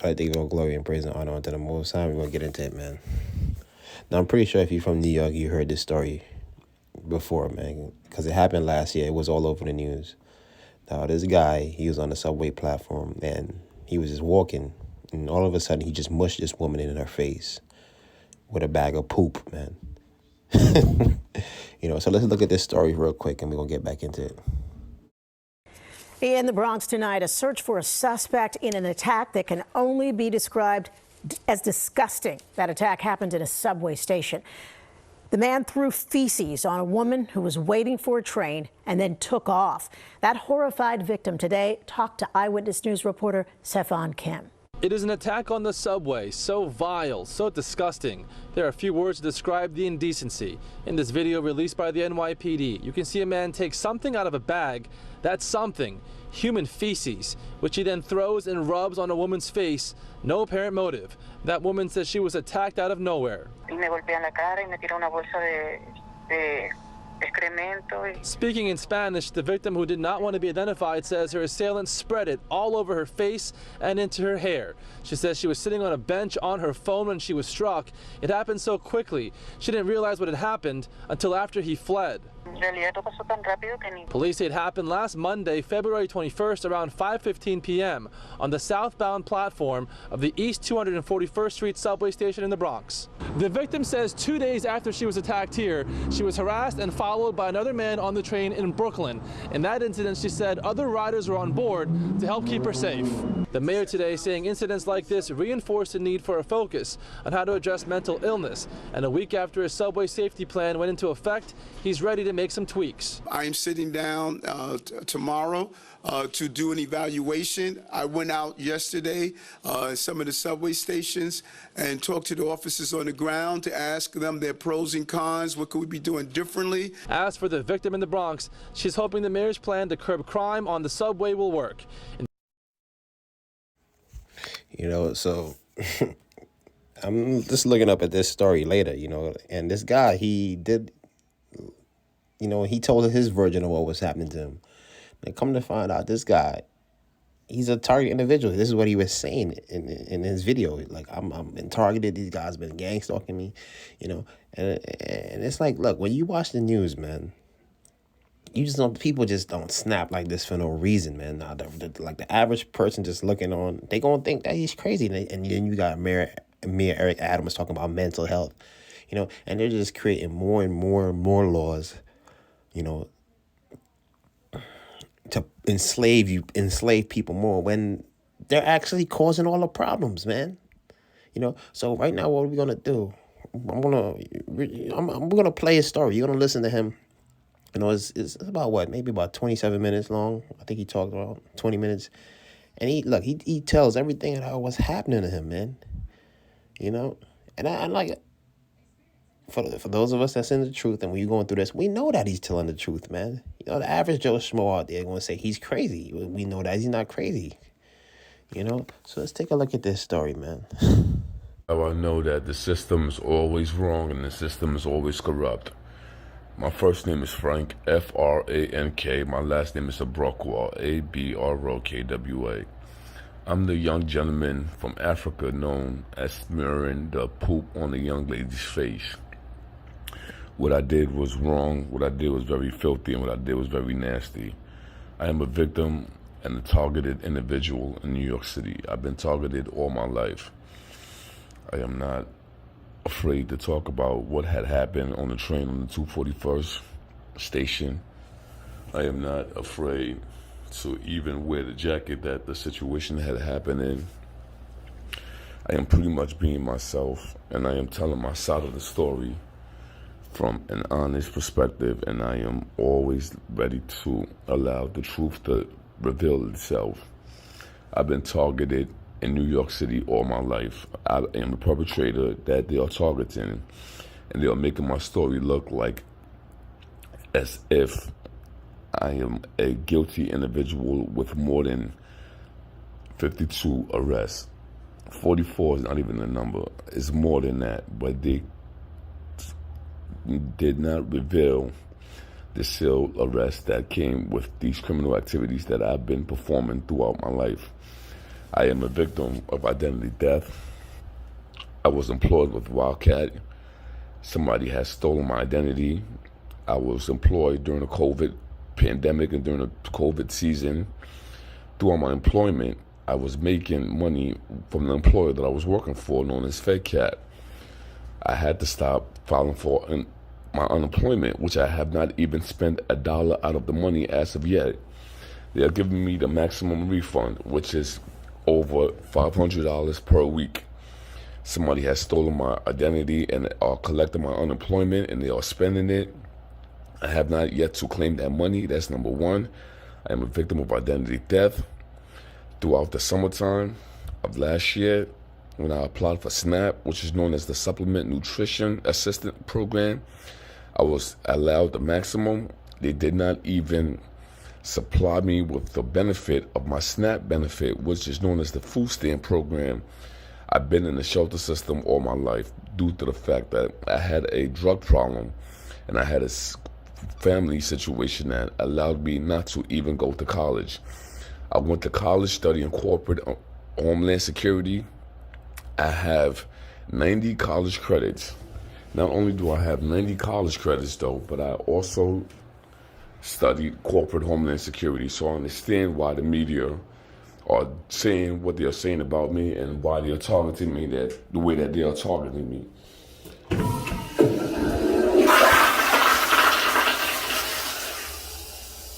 I think all glory and praise and honor unto the Most High. We're going to get into it, man. Now, I'm pretty sure if you're from New York, you heard this story before, man, because it happened last year. It was all over the news. Now, this guy, he was on the subway platform, and he was just walking, and all of a sudden, he just mushed this woman in her face with a bag of poop, man. So let's look at this story real quick, and we're going to get back into it. In the Bronx tonight, a search for a suspect in an attack that can only be described as disgusting. That attack happened in a subway station. The man threw feces on a woman who was waiting for a train and then took off. That horrified victim today talked to Eyewitness News reporter Stefan Kim. It is an attack on the subway, so vile, so disgusting. There are few words to describe the indecency. In this video released by the NYPD, you can see a man take something out of a bag. That's something, human feces, which he then throws and rubs on a woman's face. No apparent motive. That woman says she was attacked out of nowhere. Speaking in Spanish, the victim, who did not want to be identified, says her assailant spread it all over her face and into her hair. She says she was sitting on a bench on her phone when she was struck. It happened so quickly. She didn't realize what had happened until after he fled. Police say it happened last Monday, February 21st, around 5:15 p.m. on the southbound platform of the East 241st Street subway station in the Bronx. The victim says 2 days after she was attacked here, she was harassed and followed by another man on the train in Brooklyn. In that incident, she said other riders were on board to help keep her safe. The mayor today saying incidents like this reinforce the need for a focus on how to address mental illness. And a week after his subway safety plan went into effect, he's ready to make some tweaks. I am sitting down tomorrow to do an evaluation. I went out yesterday some of the subway stations and talked to the officers on the ground to ask them their pros and cons. What could we be doing differently? As for the victim in the Bronx, she's hoping the mayor's plan to curb crime on the subway will work. So I'm just looking up at this story later, and this guy, he did, he told his version of what was happening to him. And come to find out, this guy, he's a target individual. This is what he was saying in his video. Like, I'm been targeted. These guys been gang stalking me, and it's like, look, when you watch the news, man, people just don't snap like this for no reason, man. Now, the average person just looking on, they gonna think that he's crazy. And then you got Mayor Eric Adams talking about mental health, and they're just creating more and more and more laws, to enslave people more when they're actually causing all the problems, man. So right now, what are we gonna do? We're gonna play his story. You're gonna listen to him. It's about maybe about 27 minutes long. I think he talked about 20 minutes. And he tells everything that was happening to him, man. And I like it. For those of us that's in the truth, and when you're going through this, we know that he's telling the truth, man. The average Joe Schmo out there going to say he's crazy. We know that he's not crazy. So let's take a look at this story, man. I know that the system is always wrong and the system is always corrupt. My first name is Frank, F-R-A-N-K. My last name is Abrokwa, A-B-R-O-K-W-A. I'm the young gentleman from Africa known as smearing the poop on a young lady's face. What I did was wrong, what I did was very filthy, and what I did was very nasty. I am a victim and a targeted individual in New York City. I've been targeted all my life. I am not afraid to talk about what had happened on the train on the 241st station. I am not afraid to even wear the jacket that the situation had happened in. I am pretty much being myself, and I am telling my side of the story from an honest perspective, and I am always ready to allow the truth to reveal itself. I've been targeted in New York City all my life. I am the perpetrator that they are targeting, and they are making my story look like as if I am a guilty individual with more than 52 arrests. 44 is not even a number. It's more than that, but they did not reveal the sealed arrest that came with these criminal activities that I've been performing throughout my life. I am a victim of identity theft. I was employed with Wildcat. Somebody has stolen my identity. I was employed during the COVID pandemic and during the COVID season. Throughout my employment, I was making money from the employer that I was working for, known as FedCat. I had to stop filing for my unemployment, which I have not even spent $1 out of the money as of yet. They are giving me the maximum refund, which is over $500 per week. Somebody has stolen my identity and are collecting my unemployment, and they are spending it. I have not yet to claim that money. That's number one. I am a victim of identity theft. Throughout the summertime of last year, when I applied for SNAP, which is known as the Supplement Nutrition Assistant Program, I was allowed the maximum. They did not even supply me with the benefit of my SNAP benefit, which is known as the food stamp program. I've been in the shelter system all my life due to the fact that I had a drug problem and I had a family situation that allowed me not to even go to college. I went to college studying corporate homeland security. I have 90 college credits. Not only do I have 90 college credits though, but I also studied corporate homeland security. So I understand why the media are saying what they are saying about me and why they are targeting me the way that they are targeting me.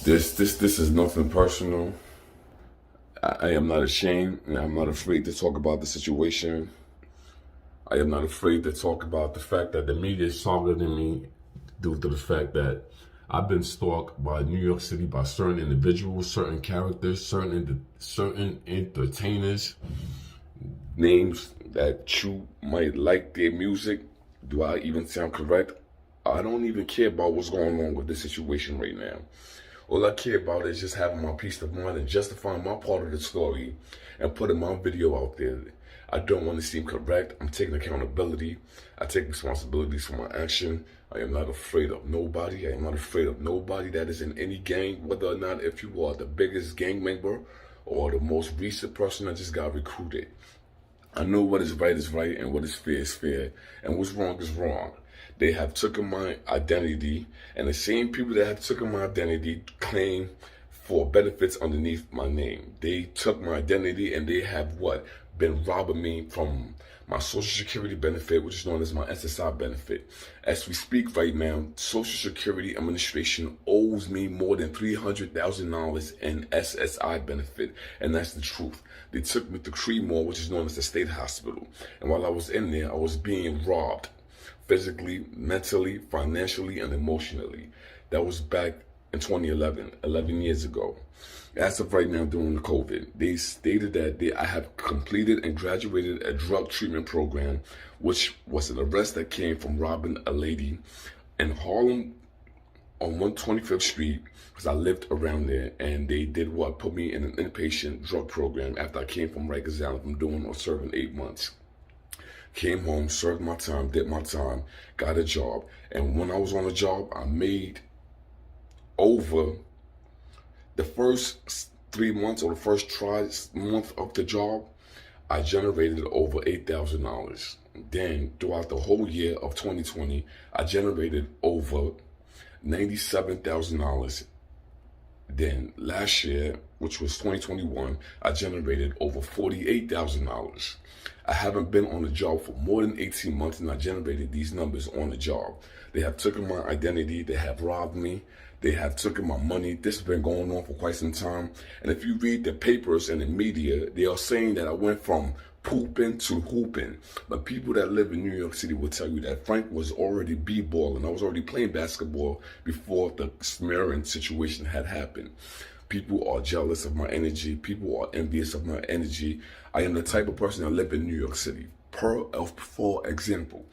This is nothing personal. I am not ashamed, and I'm not afraid to talk about the situation. I am not afraid to talk about the fact that the media is targeting me due to the fact that I've been stalked by New York City by certain individuals, certain characters, certain entertainers, names that you might like their music. Do I even sound correct? I don't even care about what's going on with this situation right now. All I care about is just having my peace of mind and justifying my part of the story and putting my video out there. I don't want to seem correct. I'm taking accountability. I take responsibilities for my action. I am not afraid of nobody. I am not afraid of nobody that is in any gang, whether or not if you are the biggest gang member or the most recent person that just got recruited. I know what is right and what is fair, and what's wrong is wrong. They have taken my identity, and the same people that have taken my identity claim for benefits underneath my name. They took my identity and they have been robbing me from my Social Security benefit, which is known as my SSI benefit. As we speak right now, Social Security Administration owes me more than $300,000 in SSI benefit, and that's the truth. They took me to Creedmoor, which is known as the state hospital, and while I was in there, I was being robbed physically, mentally, financially, and emotionally. That was back in 2011, 11 years ago. As of right now, during the COVID, they stated that I have completed and graduated a drug treatment program, which was an arrest that came from robbing a lady in Harlem on 125th Street, because I lived around there, and they did put me in an inpatient drug program after I came from Rikers Island from doing or serving 8 months. Came home, served my time, did my time, got a job, and when I was on the job, I made over the first 3 months or the first month of the job, I generated over $8,000. Then throughout the whole year of 2020, I generated over $97,000. Then last year, which was 2021, I generated over $48,000. I haven't been on the job for more than 18 months, and I generated these numbers on the job. They have taken my identity, they have robbed me, they have taken my money. This has been going on for quite some time. And if you read the papers and the media, they are saying that I went from pooping to hooping. But people that live in New York City will tell you that Frank was already b-balling. I was already playing basketball before the smearing situation had happened. People are jealous of my energy. People are envious of my energy. I am the type of person that live in New York City. For example,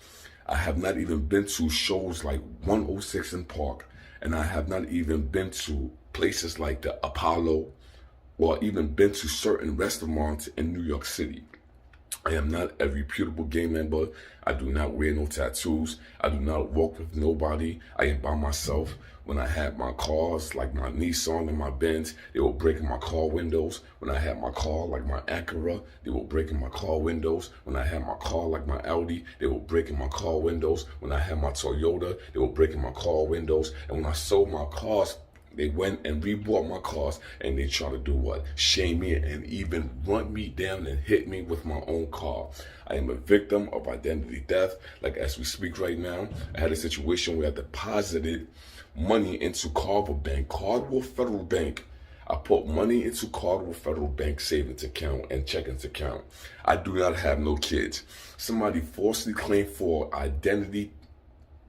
I have not even been to shows like 106 in Park, and I have not even been to places like the Apollo, or even been to certain restaurants in New York City. I am not a reputable gang member. I do not wear no tattoos. I do not walk with nobody. I am by myself. When I had my cars, like my Nissan and my Benz, they were breaking my car windows. When I had my car, like my Acura, they were breaking my car windows. When I had my car, like my Audi, they were breaking my car windows. When I had my Toyota, they were breaking my car windows. And when I sold my cars, they went and rebought my cars, and they try to do what? Shame me and even run me down and hit me with my own car. I am a victim of identity theft. Like as we speak right now, I had a situation where I deposited money into Cardwell Federal Bank. I put money into Cardwell Federal Bank savings account and checkings account. I do not have no kids. Somebody falsely claimed for identity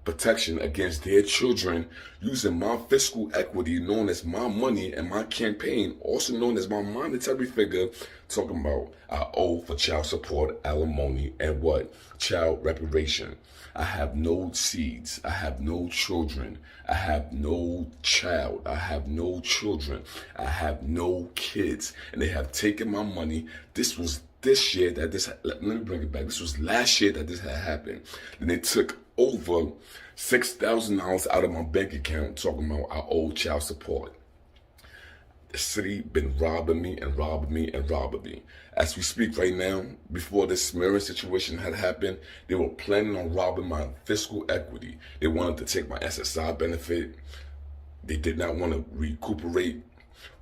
protection against their children using my fiscal equity known as my money and my campaign, also known as my monetary figure, talking about I owe for child support, alimony, and what? Child reparation. I have no seeds. I have no children. I have no child. I have no children. I have no kids. And they have taken my money. This was this year that this, let me bring it back. This was last year that this had happened. Then they took over $6,000 out of my bank account talking about I owe child support. The city been robbing me and robbing me and robbing me. As we speak right now, before this mirror situation had happened, they were planning on robbing my fiscal equity. They wanted to take my SSI benefit. They did not want to recuperate.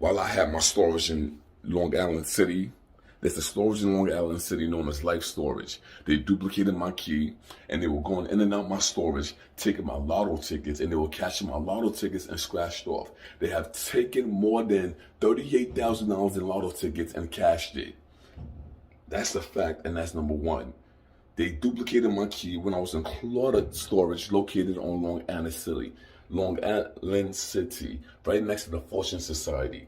While I had my storage in Long Island City, there's a storage in Long Island City known as Life Storage. They duplicated my key, and they were going in and out my storage, taking my lotto tickets, and they were cashing my lotto tickets and scratched off. They have taken more than $38,000 in lotto tickets and cashed it. That's a fact, and that's number one. They duplicated my key when I was in Claudia Storage, located on Long Island City, right next to the Fortune Society.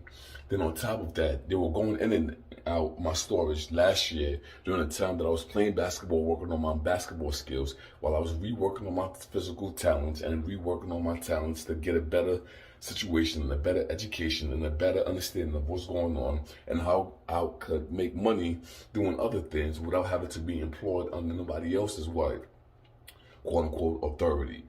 Then on top of that, they were going in and out my storage last year during the time that I was playing basketball, working on my basketball skills, while I was reworking on my physical talents and reworking on my talents to get a better situation and a better education and a better understanding of what's going on and how I could make money doing other things without having to be employed under nobody else's what, quote unquote, authority.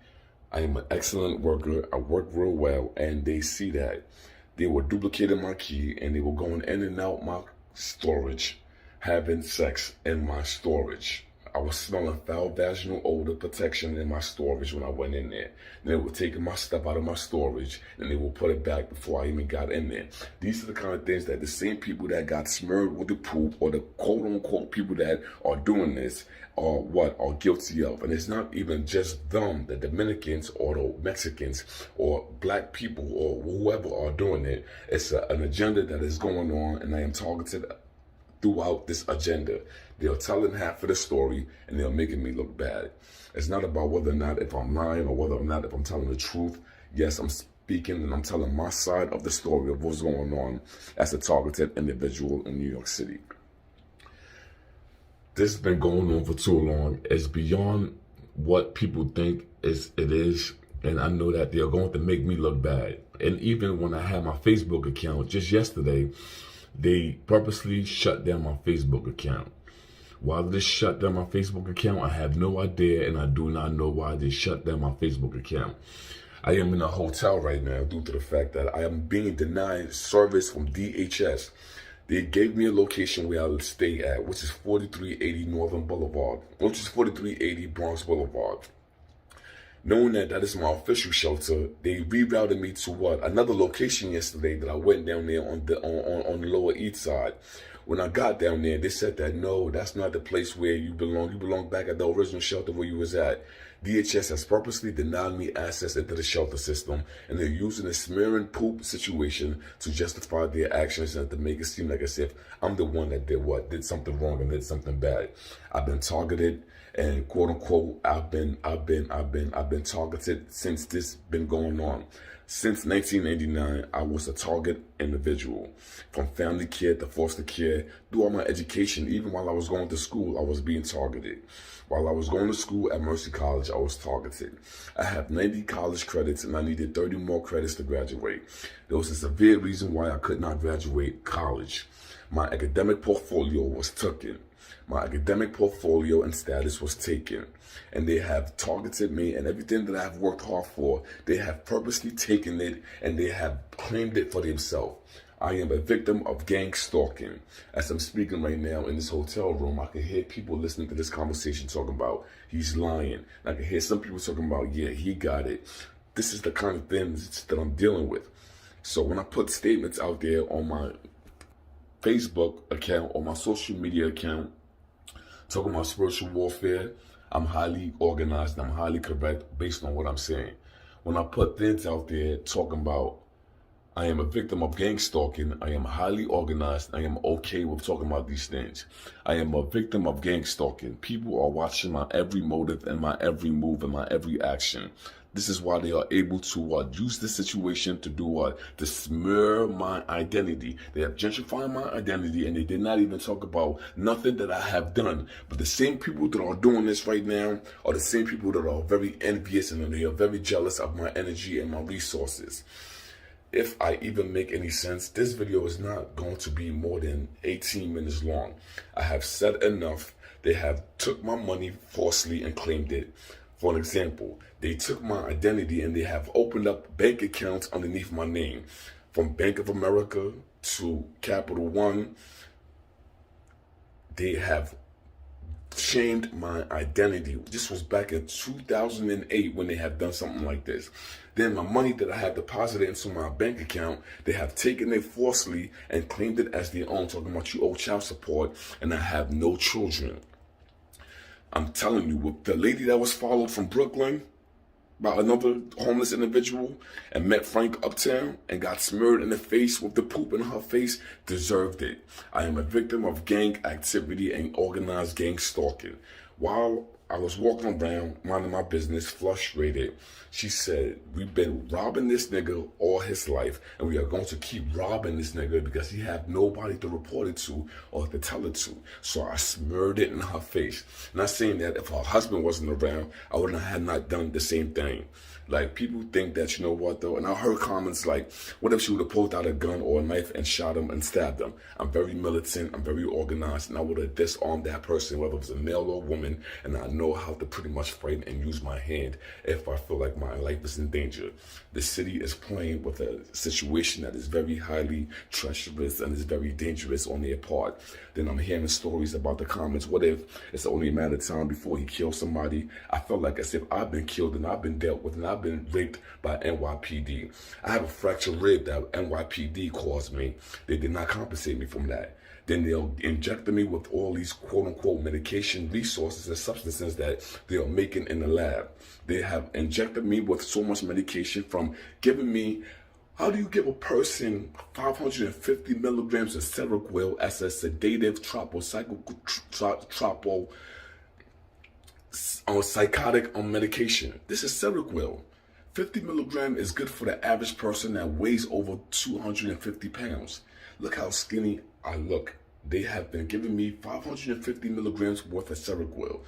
I am an excellent worker. I work real well, and they see that. They were duplicating my key, and they were going in and out my storage, having sex in my storage. I was smelling foul vaginal odor protection in my storage when I went in there. And they were taking my stuff out of my storage, and they will put it back before I even got in there. These are the kind of things that the same people that got smeared with the poop, or the quote-unquote people that are doing this, are guilty of. And it's not even just them, the Dominicans or the Mexicans or black people or whoever are doing it. It's an agenda that is going on, and I am targeted throughout this agenda. They're telling half of the story, and they're making me look bad. It's not about whether or not if I'm lying or whether or not if I'm telling the truth. Yes, I'm speaking and I'm telling my side of the story of what's going on as a targeted individual in New York City. This has been going on for too long. It's beyond what people think it is, and I know that they're going to make me look bad. And even when I had my Facebook account just yesterday, they purposely shut down my Facebook account. Why did they shut down my Facebook account? I have no idea, and I do not know why they shut down my Facebook account. I am in a hotel right now due to the fact that I am being denied service from DHS. They gave me a location where I'll stay at, which is 4380 Northern Boulevard, which is 4380 Bronx Boulevard. Knowing that that is my official shelter, they rerouted me to what? Another location yesterday that I went down there on the Lower East Side. When I got down there, they said that no, that's not the place where you belong. You belong back at the original shelter where you was at. DHS has purposely denied me access into the shelter system, and they're using a smearing poop situation to justify their actions and to make it seem like as if I'm the one that did something wrong and did something bad. I've been targeted, and quote unquote, I've been targeted since this been going on. Since 1999, I was a target individual. From family care to foster care, through all my education, even while I was going to school, I was being targeted. While I was going to school at Mercy College, I was targeted. I have 90 college credits, and I needed 30 more credits to graduate. There was a severe reason why I could not graduate college. My academic portfolio was taken. My academic portfolio and status was taken, and they have targeted me, and everything that I have worked hard for, they have purposely taken it and they have claimed it for themselves. I am a victim of gang stalking. As I'm speaking right now in this hotel room, I can hear people listening to this conversation talking about he's lying. I can hear some people talking about, yeah, he got it. This is the kind of things that I'm dealing with. So when I put statements out there on my Facebook account or my social media account talking about spiritual warfare, I'm highly organized and I'm highly correct based on what I'm saying. When I put things out there talking about I am a victim of gang stalking, I am highly organized, I am okay with talking about these things. I am a victim of gang stalking. People are watching my every motive and my every move and my every action. This is why they are able to use this situation to do what? To smear my identity. They have gentrified my identity and they did not even talk about nothing that I have done. But the same people that are doing this right now are the same people that are very envious and they are very jealous of my energy and my resources. If I even make any sense, this video is not going to be more than 18 minutes long. I have said enough. They have took my money falsely and claimed it. For an example, they took my identity and they have opened up bank accounts underneath my name. From Bank of America to Capital One, they have shamed my identity. This was back in 2008 when they have done something like this. Then my money that I had deposited into my bank account, they have taken it falsely and claimed it as their own, talking about you owe child support and I have no children. I'm telling you, with the lady that was followed from Brooklyn by another homeless individual and met Frank uptown and got smeared in the face with the poop in her face, deserved it. I am a victim of gang activity and organized gang stalking. While I was walking around minding my business, frustrated, she said, we've been robbing this nigga all his life and we are going to keep robbing this nigga because he have nobody to report it to or to tell it to. So I smeared it in her face. Not saying that if her husband wasn't around, I would have not done the same thing. Like, people think that, you know what, though, and I heard comments like, what if she would have pulled out a gun or a knife and shot him and stabbed him? I'm very militant, I'm very organized, and I would have disarmed that person, whether it was a male or a woman, and I know how to pretty much fight and use my hand if I feel like my life is in danger. The city is playing with a situation that is very highly treacherous and is very dangerous on their part. Then I'm hearing stories about the comments, what if it's only a matter of time before he kills somebody? I felt like as if I've been killed and I've been dealt with and I've been raped by NYPD. I have a fractured rib that NYPD caused me. They did not compensate me from that. Then they'll inject me with all these quote-unquote medication resources and substances that they are making in the lab. They have injected me with so much medication from giving me, how do you give a person 550 milligrams of Seroquel as a sedative psychotic medication? This is Seroquel. 50 milligrams is good for the average person that weighs over 250 pounds. Look how skinny I look. They have been giving me 550 milligrams worth of Seroquel.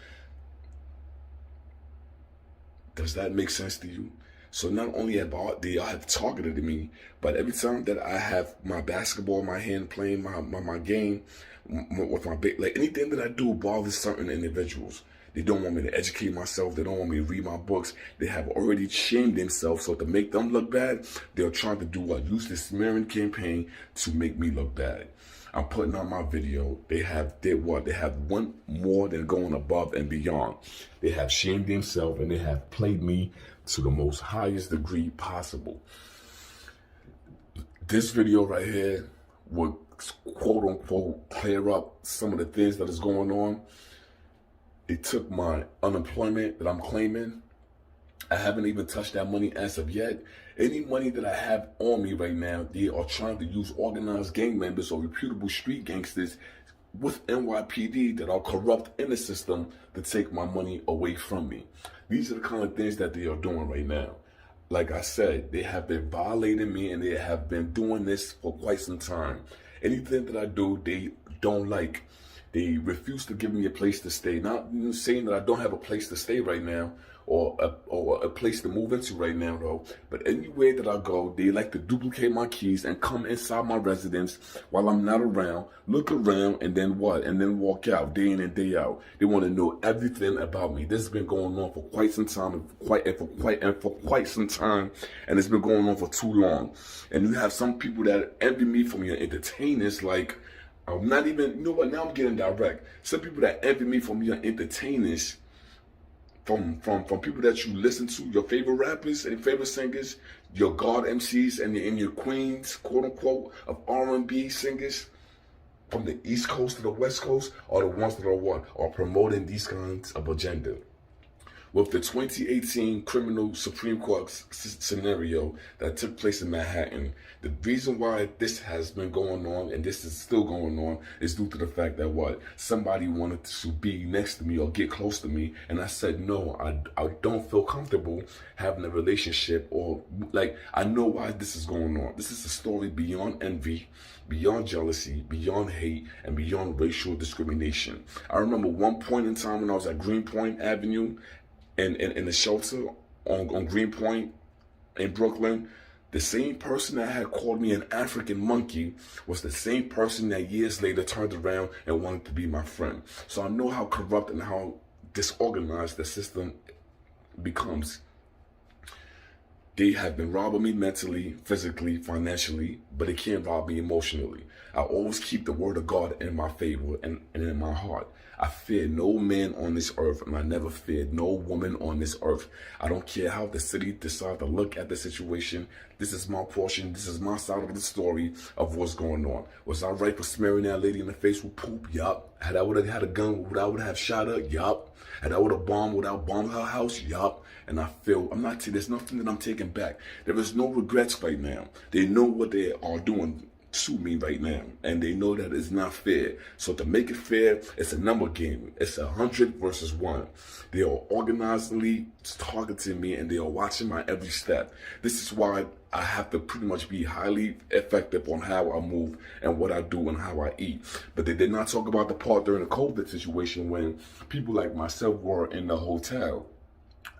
Does that make sense to you? So not only have they have targeted me, but every time that I have my basketball in my hand playing my game with my like anything that I do bothers certain individuals. They don't want me to educate myself. They don't want me to read my books. They have already shamed themselves. So to make them look bad, they're trying to do what? Use this smearing campaign to make me look bad. I'm putting out my video. They did what? They have one more than going above and beyond. They have shamed themselves and they have played me to the most highest degree possible. This video right here would quote unquote clear up some of the things that is going on. They took my unemployment that I'm claiming. I haven't even touched that money as of yet. Any money that I have on me right now, they are trying to use organized gang members or reputable street gangsters with NYPD that are corrupt in the system to take my money away from me. These are the kind of things that they are doing right now. Like I said, they have been violating me and they have been doing this for quite some time. Anything that I do, they don't like. They refuse to give me a place to stay. Not saying that I don't have a place to stay right now or a place to move into right now, though. But anywhere that I go, they like to duplicate my keys and come inside my residence while I'm not around, look around, and then what? And then walk out day in and day out. They want to know everything about me. This has been going on for quite some time, for quite some time, and it's been going on for too long. And you have some people that envy me from your entertainers, like, I'm not even, you know what, now I'm getting direct. Some people that envy me from your entertainers, from people that you listen to, your favorite rappers and favorite singers, your god MCs and your queens, quote unquote, of R&B singers, from the East Coast to the West Coast, are the ones that are what? Are promoting these kinds of agenda. With the 2018 criminal Supreme Court scenario that took place in Manhattan, the reason why this has been going on and this is still going on is due to the fact that what? Somebody wanted to be next to me or get close to me, and I said no, I don't feel comfortable having a relationship, or like, I know why this is going on. This is a story beyond envy, beyond jealousy, beyond hate, and beyond racial discrimination. I remember one point in time when I was at Greenpoint Avenue, in the shelter on Greenpoint in Brooklyn, the same person that had called me an African monkey was the same person that years later turned around and wanted to be my friend. So I know how corrupt and how disorganized the system becomes. They have been robbing me mentally, physically, financially, but they can't rob me emotionally. I always keep the word of God in my favor and in my heart. I fear no man on this earth, and I never feared no woman on this earth. I don't care how the city decides to look at the situation. This is my portion. This is my side of the story of what's going on. Was I right for smearing that lady in the face with poop? Yup. Had I would have had a gun, would I would have shot her? Yup. Had I would have bombed, would I bomb her house? Yup. And I feel, there's nothing that I'm taking back. There is no regrets right now. They know what they are doing to me right now, and they know that it's not fair. So to make it fair, it's a number game. It's 100 versus 1. They are organizedly targeting me, and they are watching my every step. This is why I have to pretty much be highly effective on how I move and what I do and how I eat. But they did not talk about the part during the COVID situation when people like myself were in the hotel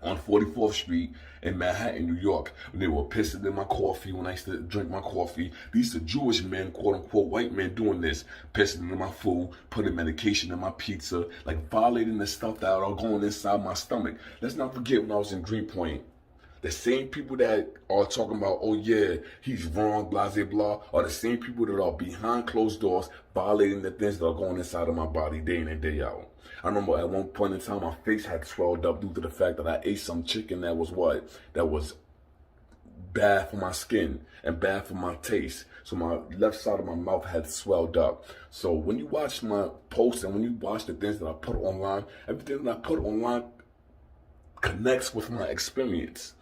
on 44th Street in Manhattan, New York. They were pissing in my coffee when I used to drink my coffee. These are Jewish men, quote unquote, white men doing this, pissing in my food, putting medication in my pizza, like violating the stuff that are going inside my stomach. Let's not forget when I was in Greenpoint, the same people that are talking about, oh yeah, he's wrong, blah, blah, blah, are the same people that are behind closed doors violating the things that are going inside of my body day in and day out. I remember at one point in time, my face had swelled up due to the fact that I ate some chicken that was what? That was bad for my skin and bad for my taste. So my left side of my mouth had swelled up. So when you watch my posts and when you watch the things that I put online, everything that I put online connects with my experience.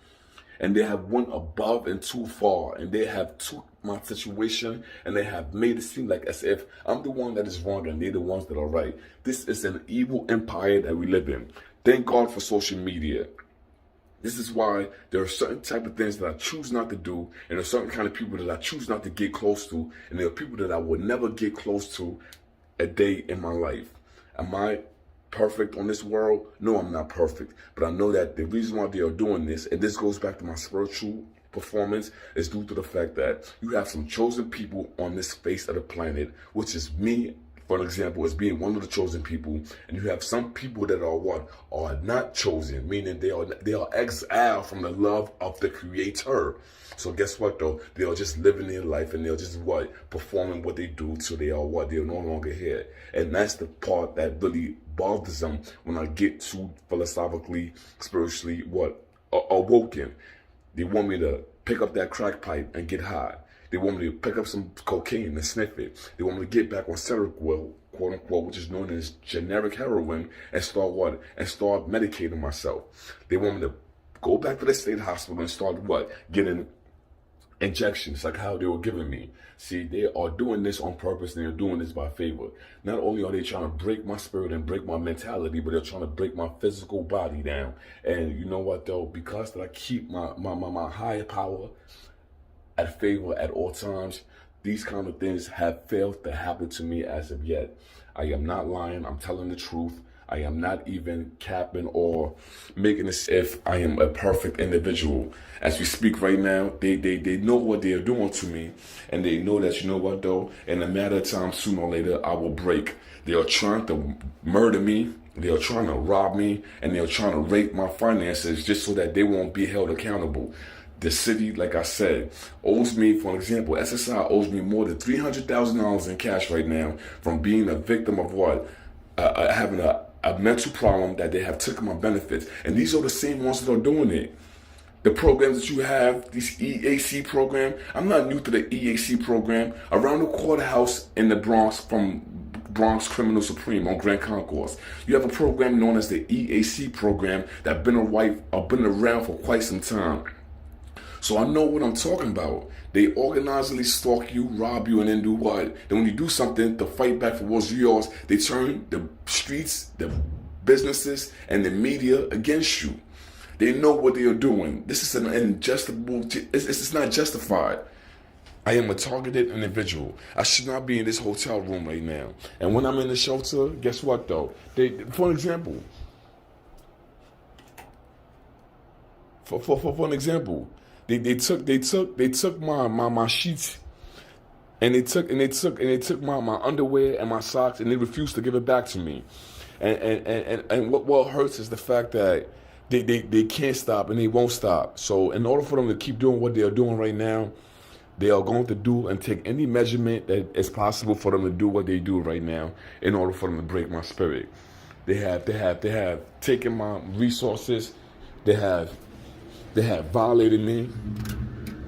And they have went above and too far, and they have took my situation and they have made it seem like as if I'm the one that is wrong and they're the ones that are right. This is an evil empire that we live in. Thank God for social media. This is why there are certain type of things that I choose not to do, and there are certain kind of people that I choose not to get close to, and there are people that I would never get close to a day in my life. Am I perfect on this world? No, I'm not perfect. But I know that the reason why they are doing this, and this goes back to my spiritual performance, is due to the fact that you have some chosen people on this face of the planet, which is me, for example, as being one of the chosen people, and you have some people that are what? Are not chosen, meaning they are exiled from the love of the Creator. So guess what though? They are just living their life and they're just what? Performing what they do, so they are what? They are no longer here. And that's the part that really bothers them when I get too philosophically, spiritually, awoken. They want me to pick up that crack pipe and get high. They want me to pick up some cocaine and sniff it. They want me to get back on Seroquel, quote unquote, which is known as generic heroin, and start what? And start medicating myself. They want me to go back to the state hospital and start what? Getting injections like how they were giving me. See, they are doing this on purpose, and they're doing this by favor. Not only are they trying to break my spirit and break my mentality, but they're trying to break my physical body down. And you know what though? Because that I keep my higher power at favor at all times, these kind of things have failed to happen to me as of yet. I am not lying. I'm telling the truth. I am not even capping or making this if I am a perfect individual. As we speak right now, they know what they're doing to me, and they know that, you know what though, in a matter of time, sooner or later, I will break. They are trying to murder me, they are trying to rob me, and they are trying to rape my finances just so that they won't be held accountable. The city, like I said, owes me, for example, SSI owes me more than $300,000 in cash right now from being a victim of what? Having a mental problem that they have taken my benefits. And these are the same ones that are doing it. The programs that you have, this EAC program, I'm not new to the EAC program. Around the courthouse in the Bronx, from Bronx Criminal Supreme on Grand Concourse, you have a program known as the EAC program that's been around for quite some time. So I know what I'm talking about. They organizedly stalk you, rob you, and then do what? Then when you do something to fight back for what's yours, they turn the streets, the businesses, and the media against you. They know what they are doing. This is an injustifiable, it's not justified. I am a targeted individual. I should not be in this hotel room right now. And when I'm in the shelter, guess what though? For an example, they took my sheets, and they took my underwear and my socks, and they refused to give it back to me. And what hurts is the fact that they can't stop and they won't stop. So in order for them to keep doing what they are doing right now, they are going to do and take any measurement that is possible for them to do what they do right now in order for them to break my spirit. They have taken my resources. They have violated me.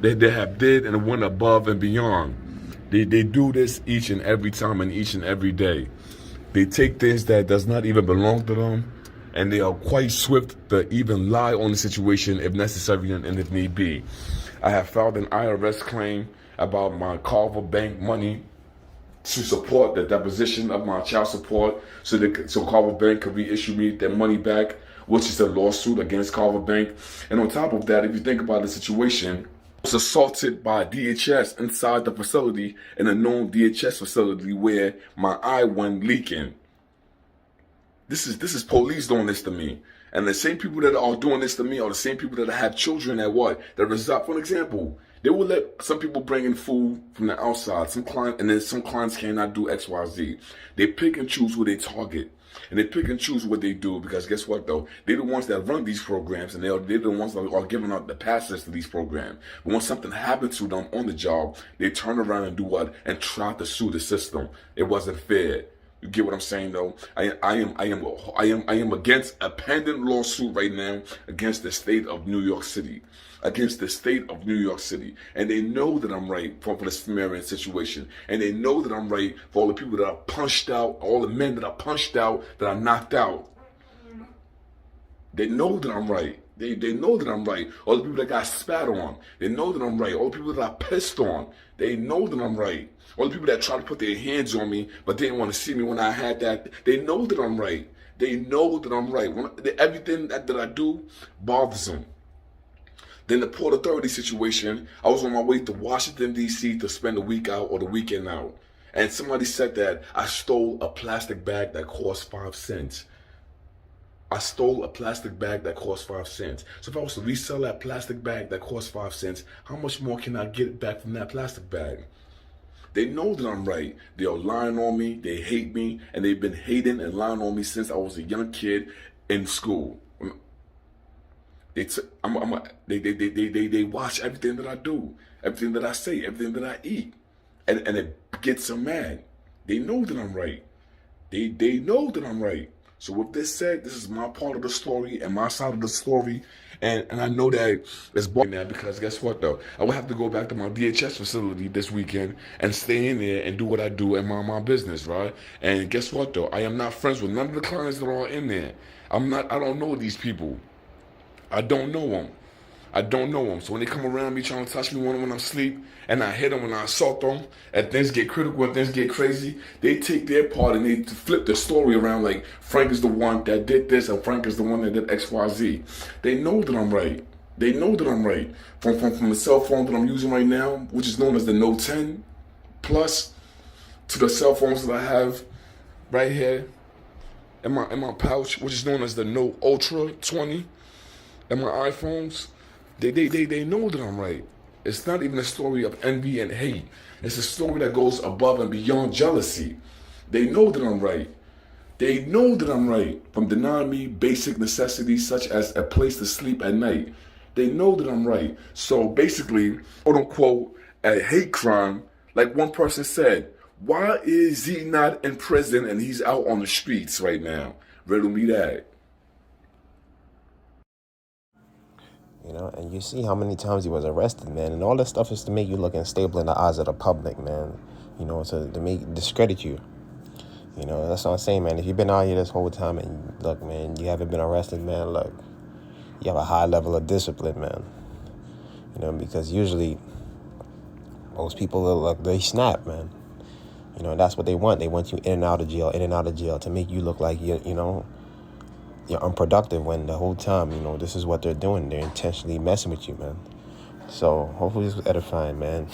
They have did and went above and beyond. They do this each and every time and each and every day. They take things that does not even belong to them, and they are quite swift to even lie on the situation if necessary and if need be. I have filed an IRS claim about my Carver Bank money to support the deposition of my child support, so Carver Bank could reissue me their money back, which is a lawsuit against Carver Bank. And on top of that, if you think about the situation, I was assaulted by DHS inside the facility, in a known DHS facility where my eye went leaking. This is police doing this to me. And the same people that are doing this to me are the same people that have children that reside. For example, they will let some people bring in food from the outside, and then some clients cannot do X, Y, Z. They pick and choose who they target. And they pick and choose what they do, because guess what though? They're the ones that run these programs, and they're the ones that are giving out the passes to these programs. But when something happens to them on the job, they turn around and do what? And try to sue the system. It wasn't fair. You get what I'm saying though? I am against a pending lawsuit right now against the state of New York City. Against the state of New York City. And they know that I'm right for this Marion situation. And they know that I'm right for all the people that are punched out, all the men that are punched out, that are knocked out. They know that I'm right. They know that I'm right. All the people that got spat on, they know that I'm right. All the people that I pissed on, they know that I'm right. All the people that try to put their hands on me but didn't want to see me when I had that, they know that I'm right. They know that I'm right. Everything that I do bothers them. Then the Port Authority situation, I was on my way to Washington, D.C. to spend the week out or the weekend out. And somebody said that I stole a plastic bag that cost 5 cents. I stole a plastic bag that cost 5 cents. So if I was to resell that plastic bag that cost 5 cents, how much more can I get back from that plastic bag? They know that I'm right. They are lying on me, they hate me, and they've been hating and lying on me since I was a young kid in school. They watch everything that I do, everything that I say, everything that I eat, and it gets them mad. They know that I'm right. They know that I'm right. So with this said, this is my part of the story and my side of the story, and I know that it's boring now, because guess what though? I will have to go back to my DHS facility this weekend and stay in there and do what I do and mind my business, right? And guess what though? I am not friends with none of the clients that are in there. I don't know these people. I don't know them. I don't know them. So when they come around me trying to touch me when I'm asleep, and I hit them and I assault them, and things get critical and things get crazy, they take their part and they flip the story around like Frank is the one that did this and Frank is the one that did X, Y, Z. They know that I'm right. They know that I'm right. From the cell phone that I'm using right now, which is known as the Note 10 Plus, to the cell phones that I have right here in my pouch, which is known as the Note Ultra 20, and my iPhones. They know that I'm right. It's not even a story of envy and hate. It's a story that goes above and beyond jealousy. They know that I'm right. They know that I'm right, from denying me basic necessities such as a place to sleep at night. They know that I'm right. So basically, quote unquote, a hate crime, like one person said, why is he not in prison and he's out on the streets right now? Riddle me that. You know, and you see how many times he was arrested, man. And all that stuff is to make you look unstable in the eyes of the public, man. You know, to make discredit you. You know, that's what I'm saying, man. If you've been out here this whole time and look, man, you haven't been arrested, man, look, you have a high level of discipline, man. You know, because usually most people, look, they snap, man. You know, that's what they want. They want you in and out of jail to make you look like you're unproductive when the whole time, you know, this is what they're doing. They're intentionally messing with you, man. So hopefully this was edifying, man.